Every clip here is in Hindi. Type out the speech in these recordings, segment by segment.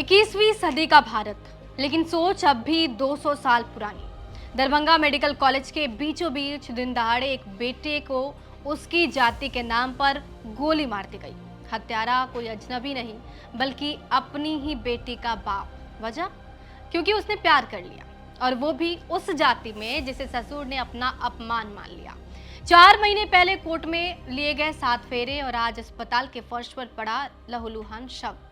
21वीं सदी का भारत, लेकिन सोच अब भी 200 साल पुरानी। दरभंगा मेडिकल कॉलेज के बीचों बीच दिन दहाड़े एक बेटे को उसकी जाति के नाम पर गोली मार दी गई। हत्यारा कोई अजनबी नहीं बल्कि अपनी ही बेटी का बाप। वजह? क्योंकि उसने प्यार कर लिया, और वो भी उस जाति में जिसे ससुर ने अपना अपमान मान लिया। 4 महीने पहले कोर्ट में लिए गए 7 फेरे और आज अस्पताल के फर्श पर पड़ा लहूलुहान शव।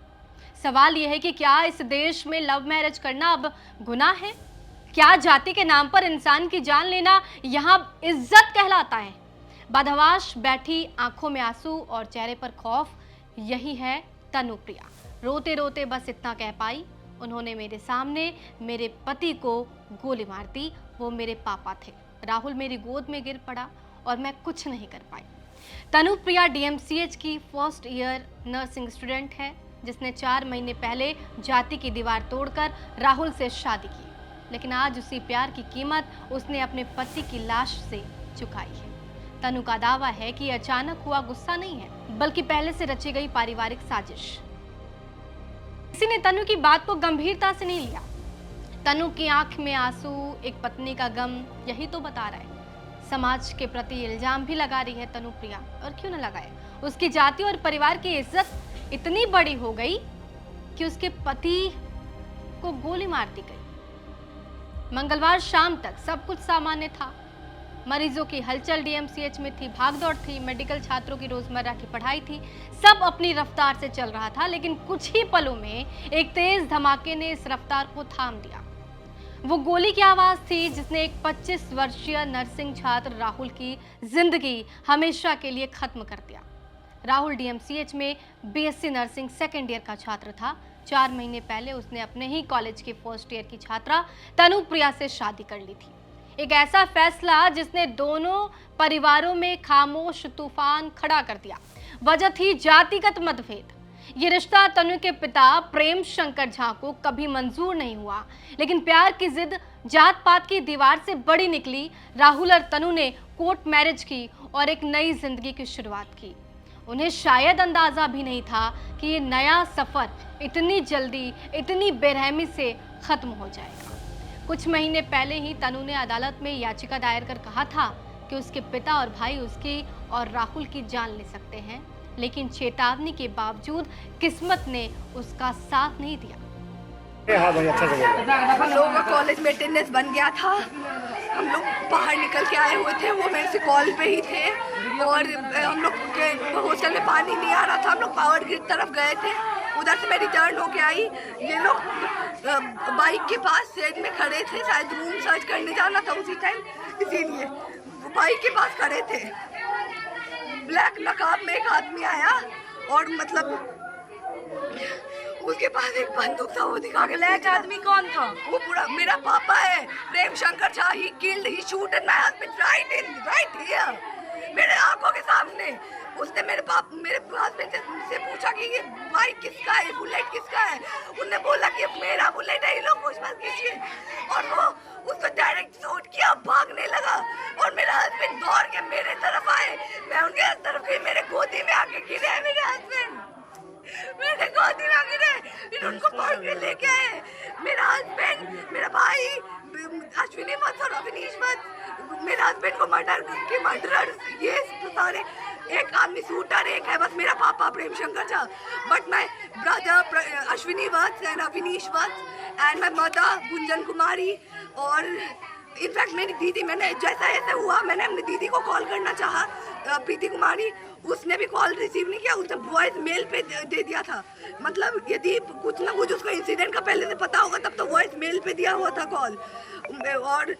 सवाल यह है कि क्या इस देश में लव मैरिज करना अब गुनाह है? क्या जाति के नाम पर इंसान की जान लेना यहाँ इज्जत कहलाता है? बदहवास बैठी, आंखों में आंसू और चेहरे पर खौफ, यही है तनुप्रिया। रोते रोते बस इतना कह पाई, उन्होंने मेरे सामने मेरे पति को गोली मार दी। वो मेरे पापा थे। राहुल मेरी गोद में गिर पड़ा और मैं कुछ नहीं कर पाई। तनुप्रिया डीएमसीएच की फर्स्ट ईयर नर्सिंग स्टूडेंट है, जिसने 4 महीने पहले जाति की दीवार तोड़कर राहुल से शादी की। लेकिन आज उसी प्यार की कीमत उसने अपने पति की लाश से चुकाई है। तनु का दावा है कि अचानक हुआ गुस्सा नहीं है, बल्कि पहले से रची गई पारिवारिक साजिश। किसी ने तनु की बात को गंभीरता से नहीं लिया। तनु की आंख में आंसू, एक पत्नी का गम, यही तो बता रहा है। समाज के प्रति इल्जाम भी लगा रही है तनुप्रिया, और क्यों न लगाए। उसकी जाति और परिवार की इज्जत इतनी बड़ी हो गई कि उसके पति को गोली मार दी गई। मंगलवार शाम तक सब कुछ सामान्य था। मरीजों की हलचल डीएमसीएच में थी, भागदौड़ थी, मेडिकल छात्रों की रोजमर्रा की पढ़ाई थी। सब अपनी रफ्तार से चल रहा था, लेकिन कुछ ही पलों में एक तेज धमाके ने इस रफ्तार को थाम दिया। वो गोली की आवाज थी जिसने एक 25 वर्षीय नर्सिंग छात्र राहुल की जिंदगी हमेशा के लिए खत्म कर दिया। राहुल डीएमसीएच में बीएससी नर्सिंग सेकेंड ईयर का छात्र था। 4 महीने पहले उसने अपने ही कॉलेज की फर्स्ट ईयर की छात्रा तनुप्रिया से शादी कर ली थी। एक ऐसा फैसला जिसने दोनों परिवारों में खामोश तूफान खड़ा कर दिया। वजह थी जातिगत मतभेद। ये रिश्ता तनु के पिता प्रेम शंकर झा को कभी मंजूर नहीं हुआ, लेकिन प्यार की जिद जात पात की दीवार से बड़ी निकली। राहुल और तनु ने कोर्ट मैरिज की और एक नई जिंदगी की शुरुआत की। उन्हें शायद अंदाजा भी नहीं था कि ये नया सफर इतनी जल्दी, इतनी बेरहमी से खत्म हो जाएगा। कुछ महीने पहले ही तनु ने अदालत में याचिका दायर कर कहा था कि उसके पिता और भाई उसकी और राहुल की जान ले सकते हैं, लेकिन चेतावनी के बावजूद किस्मत ने उसका साथ नहीं दिया। हम लोगों का कॉलेज में अटेंडेंस बन गया था। हम लोग बाहर निकल के आए हुए थे, वो मेरे से कॉल पे ही थे, और हम लोग के हॉस्टल में पानी नहीं आ रहा था। हम लोग पावर ग्रिड तरफ गए थे, उधर से मैं रिटर्न होके आई। ये लोग बाइक के पास शेड में खड़े थे, शायद रूम सर्च करने जाना था उसी टाइम, इसीलिए बाइक के पास खड़े थे। ब्लैक नकाब में एक आदमी आया और मतलब उसके पास एक बंदूक था, वो दिखा के। ब्लैक आदमी कौन था? वो पूरा मेरा पापा है, Prem Shankar Jha. He killed, he shooted my husband right here, मेरे आंखों के सामने। उसने मेरे हस्बैंड से पूछा कि ये बाइक किसका है, बुलेट किसका है। उन्होंने बोला कि मेरा बुलेट है, ये लोग कुछ मत कीजिए। और वो उसको डायरेक्ट शूट किया, भागने लगा, और मेरा हस्बैंड दौड़ के मेरे तरफ आए। मैं उनके तरफ गई, मेरे गोदी में आके गिरे मेरे हस्बैंड, मेरे गोदी में गिरे। फिर उनको पकड़ के लेके आए। मेरा हस्बैंड, मेरा भाई अश्विनी वत्स और अविनीश वत्स, मेरे हस्बैंड को मर्डर ये सारे। एक आदमी शूटर, एक है बस मेरा पापा Prem Shankar Jha. But my brother Ashwini Vats and Avinish Vats and my mother Gunjan Kumari, और इनफैक्ट मेरी दीदी, मैंने जैसा ऐसे हुआ मैंने अपनी दीदी को कॉल करना चाहा, प्रीति कुमारी, उसने भी कॉल रिसीव नहीं किया। उसने वॉइस मेल पे दे दिया था। मतलब यदि कुछ ना कुछ उसको इंसिडेंट का पहले से पता होगा तब तो वॉइस मेल पे दिया हुआ था कॉल। और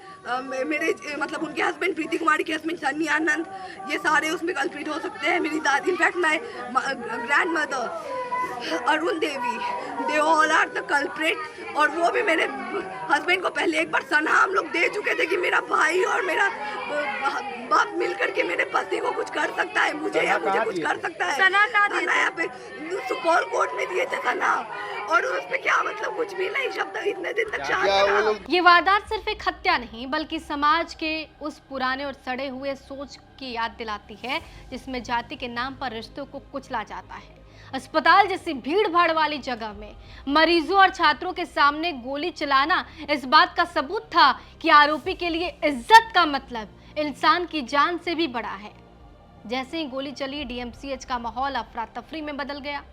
मेरे मतलब उनके हस्बैंड प्रीति कुमारी के हस्बैंड सन्नी आनंद, ये सारे उसमें कल्प्रिट हो सकते हैं। मेरी दादी, in fact my grandmother Arun Devi, they all are the culprit. और वो भी मेरे हस्बैंड को पहले एक बार सना हम लोग दे चुके थे कि मेरा भाई और मेरा बाप मिलकर के मेरे पति को कुछ कर सकता है, मुझे कुछ कर सकता है। सना यहाँ पे सुपौल कोर्ट में दिए थे सना, और उसमें क्या मतलब कुछ भी नहीं, शब्द इतने दिन तक शांत। ये वारदात सिर्फ एक हत्या नहीं बल्कि समाज के उस पुराने और सड़े हुए सोच की याद दिलाती है जिसमें जाति के नाम पर रिश्तों को कुचला जाता है। अस्पताल जैसी भीड़ भाड़ वाली जगह में मरीजों और छात्रों के सामने गोली चलाना इस बात का सबूत था कि आरोपी के लिए इज्जत का मतलब इंसान की जान से भी बड़ा है। जैसे ही गोली चली, डीएमसीएच का माहौल अफरा तफरी में बदल गया।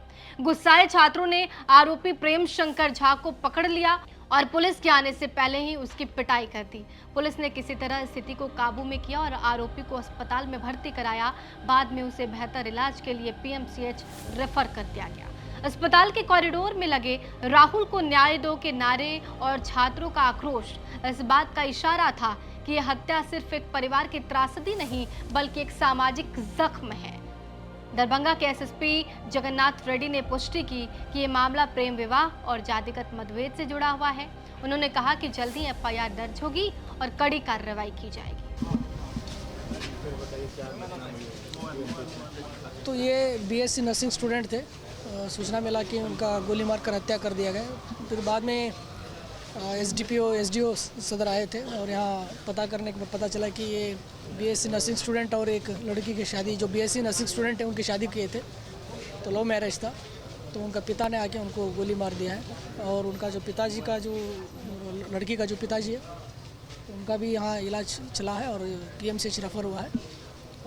गुस्साए छात्रों ने आरोपी प्रेम शंकर झा को पकड़ लिया और पुलिस के आने से पहले ही उसकी पिटाई कर दी। पुलिस ने किसी तरह स्थिति को काबू में किया और आरोपी को अस्पताल में भर्ती कराया। बाद में उसे बेहतर इलाज के लिए पीएमसीएच रेफर कर दिया गया। अस्पताल के कॉरिडोर में लगे राहुल को न्याय दो के नारे और छात्रों का आक्रोश इस बात का इशारा था कि यह हत्या सिर्फ एक परिवार की त्रासदी नहीं बल्कि एक सामाजिक जख्म है। दरभंगा के एसएसपी जगन्नाथ रेड्डी ने पुष्टि की कि ये मामला प्रेम विवाह और जातिगत मतभेद से जुड़ा हुआ है। उन्होंने कहा कि जल्द ही एफआईआर दर्ज होगी और कड़ी कार्रवाई की जाएगी। तो ये बीएससी नर्सिंग स्टूडेंट थे। सूचना मिला कि उनका गोली मारकर हत्या कर दिया गया। फिर बाद में एसडीओ सदर आए थे और यहाँ पता करने के बाद पता चला कि ये बीएससी नर्सिंग स्टूडेंट और एक लड़की की शादी, जो बीएससी नर्सिंग स्टूडेंट है उनकी शादी किए थे, तो लव मैरिज था। तो उनका पिता ने आके उनको गोली मार दिया है और उनका जो पिताजी का जो लड़की का जो पिताजी है उनका भी यहाँ इलाज चला है और पीएमसीएच रेफर हुआ है।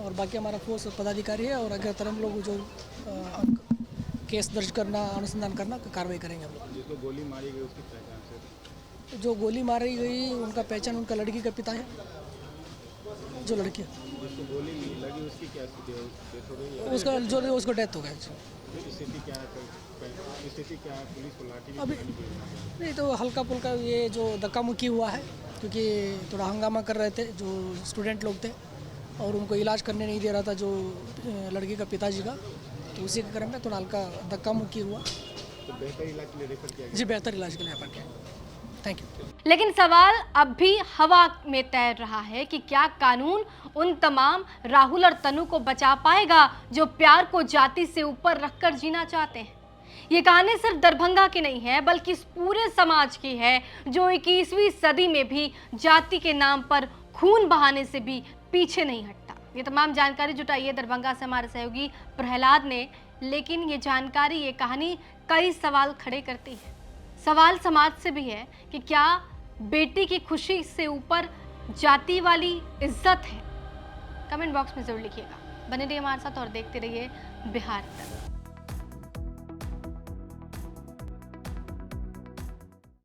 और बाकी हमारा फोर्स पदाधिकारी है और अगर तरह हम लोग जो केस दर्ज करना, अनुसंधान करना, कार्रवाई करेंगे हम लोग। जिसको गोली मारी गई उसकी पहचान से? जो गोली मारी गई उनका पहचान उनका लड़की का पिता है, जो लड़की जिसको गोली लगी उसकी क्या स्थिति है? डेथ हो गई है? उसका जो उसको डेथ हो गया। स्थिति क्या है? स्थिति क्या है? पुलिस को लाठी अभी नहीं तो हल्का फुल्का ये जो धक्का मुक्की हुआ है, क्योंकि थोड़ा हंगामा कर रहे थे जो स्टूडेंट लोग थे और उनको इलाज करने नहीं दे रहा था जो लड़की का पिताजी का, तो उसी के क्रम में थोड़ा हल्का धक्का मुक्की हुआ। तो बेहतर इलाज के लिए रेफर किया गया? जी, बेहतर इलाज के लिए रेफर किया। Thank you. लेकिन सवाल अब भी हवा में तैर रहा है कि क्या कानून उन तमाम राहुल और तनु को बचा पाएगा जो प्यार को जाति से ऊपर रखकर जीना चाहते हैं। ये कहानी सिर्फ दरभंगा की नहीं है बल्कि इस पूरे समाज की है जो 21वीं सदी में भी जाति के नाम पर खून बहाने से भी पीछे नहीं हटता। ये तमाम जानकारी जुटाई है दरभंगा से हमारे सहयोगी प्रहलाद ने। लेकिन ये जानकारी, ये कहानी कई सवाल खड़े करती है। सवाल समाज से भी है कि क्या बेटी की खुशी से ऊपर जाति वाली इज्जत है? कमेंट बॉक्स में जरूर लिखिएगा। बने रहिए हमारे साथ और देखते रहिए बिहार तक।